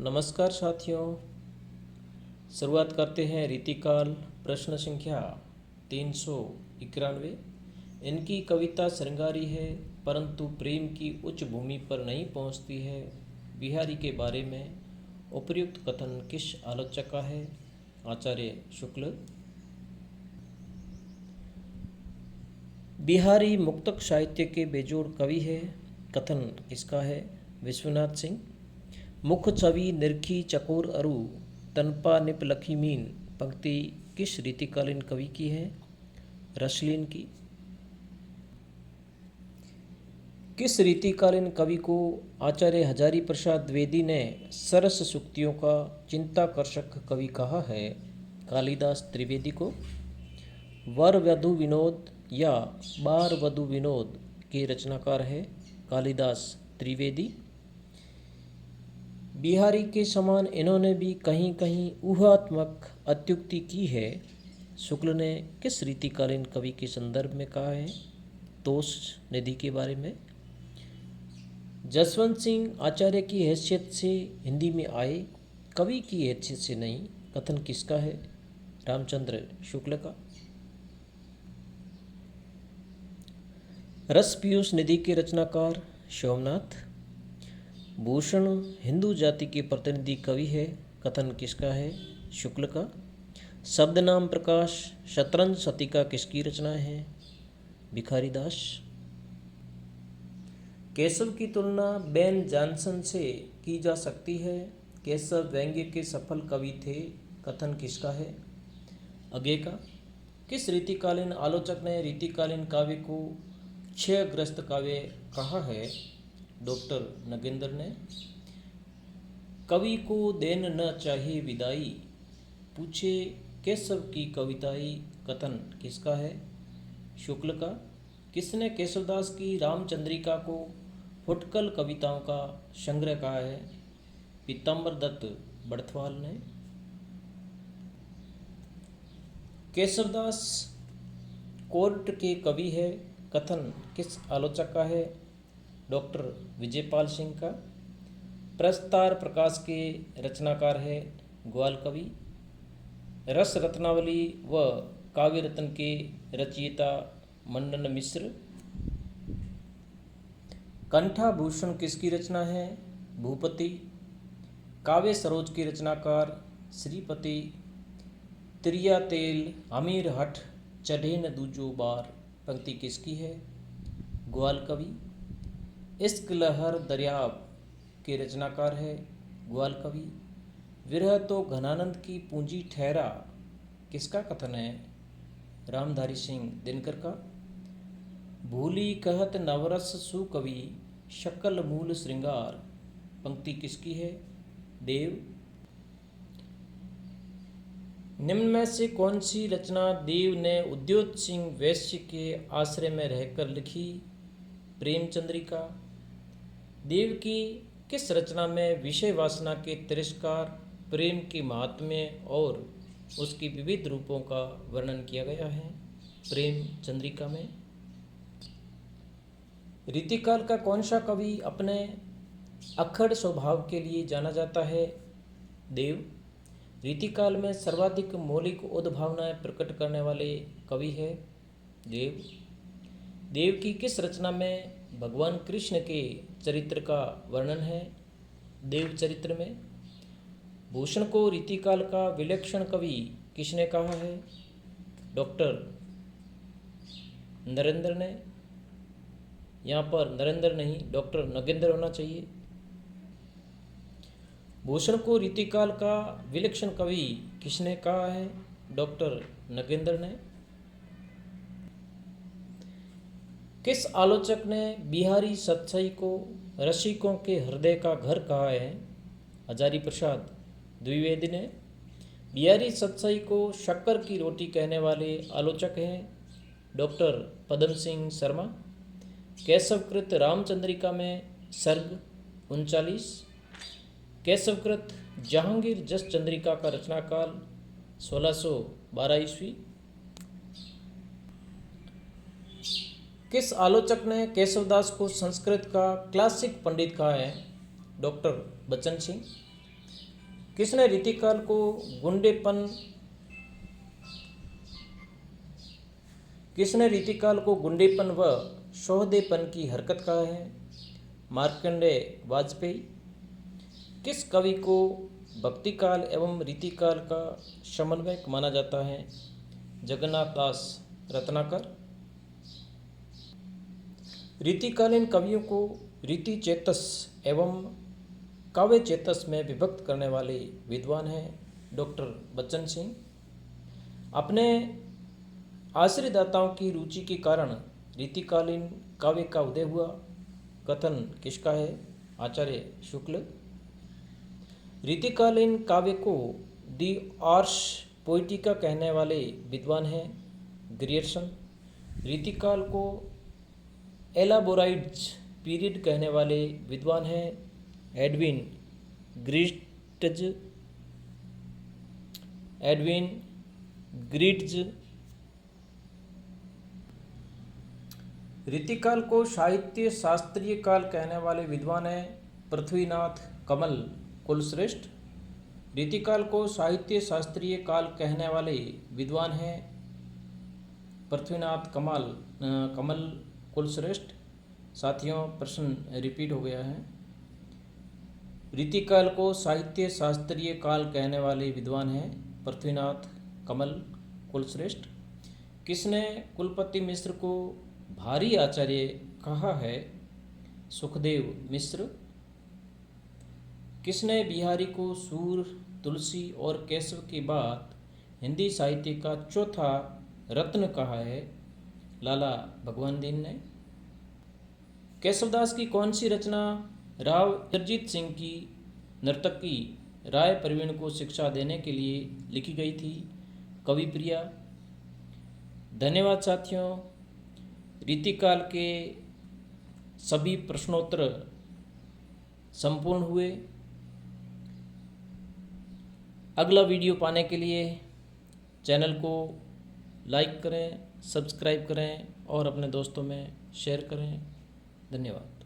नमस्कार साथियों, शुरुआत करते हैं रीतिकाल प्रश्न संख्या 391। इनकी कविता श्रृंगारी है परंतु प्रेम की उच्च भूमि पर नहीं पहुंचती है। बिहारी के बारे में उपर्युक्त कथन किस आलोचक का है? आचार्य शुक्ल। बिहारी मुक्तक साहित्य के बेजोड़ कवि है। कथन किसका है? विश्वनाथ सिंह। मुख छवि निरखी चकोर अरु तनपा निप लखी मीन पंक्ति किस रीतिकालीन कवि की है? रसलीन की। किस रीतिकालीन कवि को आचार्य हजारी प्रसाद द्विवेदी ने सरस सूक्तियों का चिंताकर्षक कवि कहा है? कालिदास त्रिवेदी को। वर वधु विनोद या बार वधु विनोद के रचनाकार है कालिदास त्रिवेदी। बिहारी के समान इन्होंने भी कहीं कहीं ऊहात्मक अत्युक्ति की है। शुक्ल ने किस रीतिकालीन कवि के संदर्भ में कहा है? तोष निधि के बारे में। जसवंत सिंह आचार्य की हैसियत से हिंदी में आए, कवि की हैसियत से नहीं। कथन किसका है? रामचंद्र शुक्ल का। रस पीयूष निधि के रचनाकार सोमनाथ। भूषण हिंदू जाति के प्रतिनिधि कवि है। कथन किसका है? शुक्ल का। शब्द नाम प्रकाश शतरंज शतिका किसकी रचना है? भिखारीदास। केशव की तुलना बेन जॉनसन से की जा सकती है। केशव व्यंग्य के सफल कवि थे। कथन किसका है? अगे का। किस रीतिकालीन आलोचक ने रीतिकालीन काव्य को क्षयग्रस्त काव्य कहा है? डॉक्टर नगेंद्र ने। कवि को देन न चाहिए विदाई पूछे केशव की कविताई। कथन किसका है? शुक्ल का। किसने केशवदास की रामचंद्रिका को फुटकल कविताओं का संग्रह कहा है? पीताम्बर दत्त बड़थवाल ने। केशवदास कोर्ट के कवि है। कथन किस आलोचक का है? डॉक्टर विजयपाल सिंह का। प्रस्तार प्रकाश के रचनाकार है ग्वाल कवि। रस रत्नावली व काव्य रत्न के रचयिता मंडन मिश्र। कंठाभूषण किसकी रचना है? भूपति। काव्य सरोज के रचनाकार श्रीपति। त्रिया तेल अमीर हठ चढ़े न दूजो बार पंक्ति किसकी है? ग्वाल कवि। इश्क लहर दरियाब के रचनाकार है ग्वाल कवि। विरह तो घनानंद की पूंजी ठहरा किसका कथन है? रामधारी सिंह दिनकर का। भूली कहत नवरस सुकवि शकल मूल श्रृंगार पंक्ति किसकी है? देव। निम्न में से कौन सी रचना देव ने उद्योत सिंह वैश्य के आश्रय में रहकर लिखी? प्रेमचंद्रिका। देव की किस रचना में विषय वासना के तिरस्कार, प्रेम के महात्म्य और उसके विविध रूपों का वर्णन किया गया है? प्रेम चंद्रिका में। रीतिकाल का कौन सा कवि अपने अक्खड़ स्वभाव के लिए जाना जाता है? देव। रीतिकाल में सर्वाधिक मौलिक उद्भावनाएं प्रकट करने वाले कवि है देव। देव की किस रचना में भगवान कृष्ण के चरित्र का वर्णन है? देव चरित्र में। भूषण को रीतिकाल का विलक्षण कवि किसने कहा है? डॉक्टर नरेंद्र ने। यहाँ पर नरेंद्र नहीं डॉक्टर नगेंद्र होना चाहिए। भूषण को रीतिकाल का विलक्षण कवि किसने कहा है? डॉक्टर नगेंद्र ने। किस आलोचक ने बिहारी सतसई को रसिकों के हृदय का घर कहा है? हजारी प्रसाद द्विवेदी ने। बिहारी सतसई को शक्कर की रोटी कहने वाले आलोचक हैं डॉक्टर पदम सिंह शर्मा। केशवकृत रामचंद्रिका में सर्ग 39। केशवकृत जहांगीर जस चंद्रिका का रचनाकाल 1612 ईस्वी। किस आलोचक ने केशवदास को संस्कृत का क्लासिक पंडित कहा है? डॉक्टर बच्चन सिंह। किसने रीतिकाल को गुंडेपन व सौदेपन की हरकत कहा है? मार्कंडेय वाजपेयी। किस कवि को भक्तिकाल एवं रीतिकाल का समन्वयक माना जाता है? जगन्नाथ दास रत्नाकर। रीतिकालीन कवियों को रीति चेतस एवं काव्य चेतस में विभक्त करने वाले विद्वान हैं डॉक्टर बच्चन सिंह। अपने आश्रयदाताओं की रुचि के कारण रीतिकालीन काव्य का उदय हुआ, कथन किसका है? आचार्य शुक्ल। रीतिकालीन काव्य को दी आर्स पोइटिका कहने वाले विद्वान हैं ग्रियर्सन। रीतिकाल को एलाबोराइट्स पीरियड कहने वाले विद्वान हैं एडविन ग्रिट्ज। रीतिकाल को साहित्य शास्त्रीय काल कहने वाले विद्वान हैं पृथ्वीनाथ कमल कुलश्रेष्ठ। रीतिकाल को साहित्य शास्त्रीय काल कहने वाले विद्वान हैं पृथ्वीनाथ कमल कुलश्रेष्ठ। साथियों, प्रश्न रिपीट हो गया है। रीतिकाल को साहित्य शास्त्रीय काल कहने वाले विद्वान हैं पृथ्वीनाथ कमल कुलश्रेष्ठ। किसने कुलपति मिश्र को भारी आचार्य कहा है? सुखदेव मिश्र। किसने बिहारी को सूर, तुलसी और केशव के बाद हिंदी साहित्य का चौथा रत्न कहा है? लाला भगवान दीन ने। केशवदास की कौन सी रचना राव इंद्रजीत सिंह की नर्तकी राय प्रवीण को शिक्षा देने के लिए लिखी गई थी? कवि प्रिया। धन्यवाद साथियों। रीतिकाल के सभी प्रश्नोत्तर संपूर्ण हुए। अगला वीडियो पाने के लिए चैनल को लाइक करें, सब्सक्राइब करें और अपने दोस्तों में शेयर करें। धन्यवाद।